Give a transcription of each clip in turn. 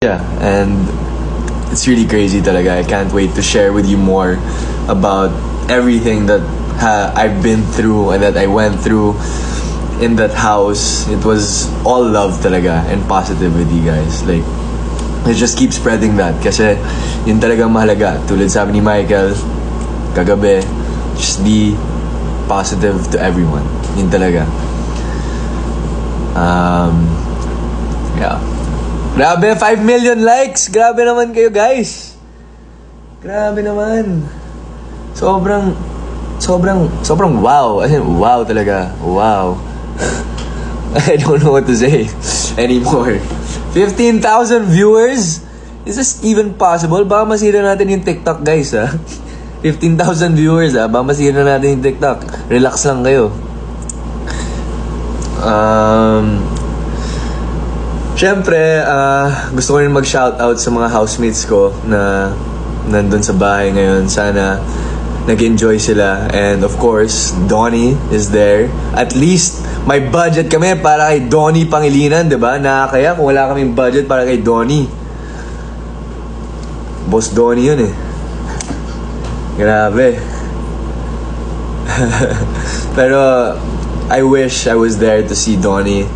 Yeah, and it's really crazy talaga. I can't wait to share with you more about everything that I've been through and that I went through in that house. It was all love talaga and positivity, guys. Like, let's just keep spreading that kasi yun talagang mahalaga. Tulad sabi ni Michael kagabi, just be positive to everyone. Yun talaga. Yeah. Grabe, 5 million likes. Grabe naman kayo, guys. Grabe naman. Sobrang wow. As in, wow talaga. Wow. I don't know what to say anymore. 15,000 viewers? Is this even possible? Baka masira natin yung TikTok, guys, ha? 15,000 viewers, ha? Baka masira natin yung TikTok. Relax lang kayo. Siyempre, gusto ko rin mag-shoutout sa mga housemates ko na nandun sa bahay ngayon. Sana nag-enjoy sila. And of course, Donnie is there. At least, may budget kami para kay Donnie Pangilinan, diba? Nakakaya kung wala kaming budget para kay Donnie. Boss Donnie yun eh. Grabe. Pero, I wish I was there to see Donnie.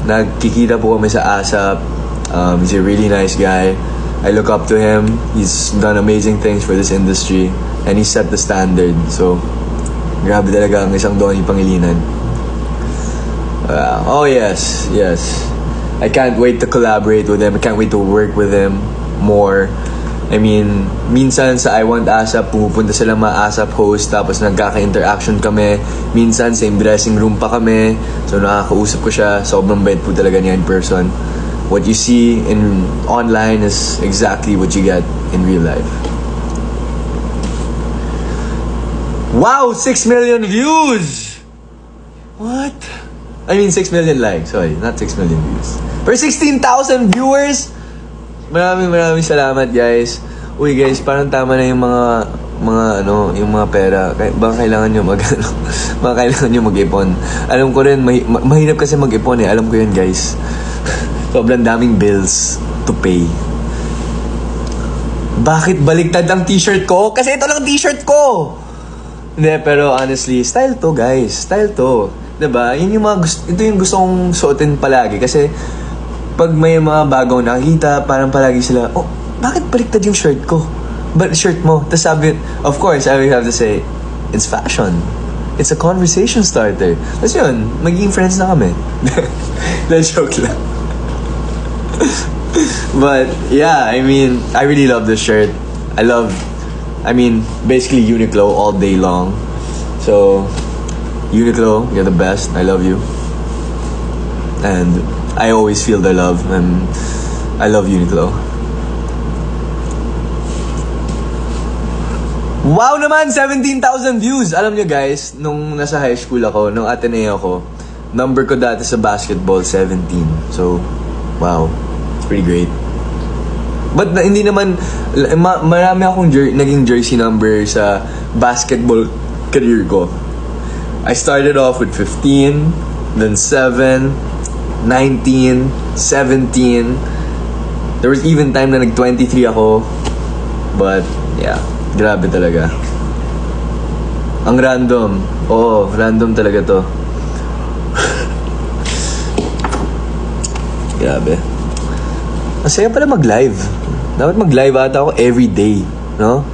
Nagkikita po kami sa ASAP. He's a really nice guy. I look up to him. He's done amazing things for this industry and he set the standard. So, grabe talaga ang isang Donnie Pangilinan. Oh yes. I can't wait to collaborate with him. I can't wait to work with him more. I mean, minsan sa I Want ASAP, pumupunta sila mga ASAP host, tapos nagkaka-interaction kami. Minsan, same dressing room pa kami. So, nakakausap ko siya. Sobrang bait po talaga niya in person. What you see in online is exactly what you get in real life. Wow! 6 million views! What? I mean, 6 million likes. Sorry, not 6 million views. For 16,000 viewers! Maraming salamat, guys. Uy, guys, parang tama na yung yung mga pera. Baka kailangan nyo mag-ipon. Alam ko rin, mahirap kasi mag-ipon eh. Alam ko yun, guys. Sobrang daming bills to pay. Bakit baliktad ang t-shirt ko? Kasi ito lang t-shirt ko! Hindi, pero honestly, style to, guys. Style to. Diba? Ito yung gusto kong suotin palagi. Kasi, pag may mga bagong nakikita, parang palagi sila, oh, bakit baliktad yung shirt ko? Shirt mo? Tapos sabi, of course, I will have to say, it's fashion. It's a conversation starter. Tapos yun, magiging friends na kami. Joke lang. But, yeah, I mean, I really love this shirt. Basically Uniqlo all day long. So, Uniqlo, you're the best. I love you. And I always feel the love, and I love Uniqlo. Wow naman! 17,000 views! Alam nyo, guys, nung nasa high school ako, nung Ateneo ako, number ko dati sa basketball, 17. So, wow. It's pretty great. But hindi naman, marami akong naging jersey number sa basketball career ko. I started off with 15, then 7, 19, 17. There was even time na nag-23 ako. But, yeah. Grabe talaga. Ang random. Oo, random talaga to. Grabe. Ang saya pala mag-live. Dapat mag-live ata ako every day. No?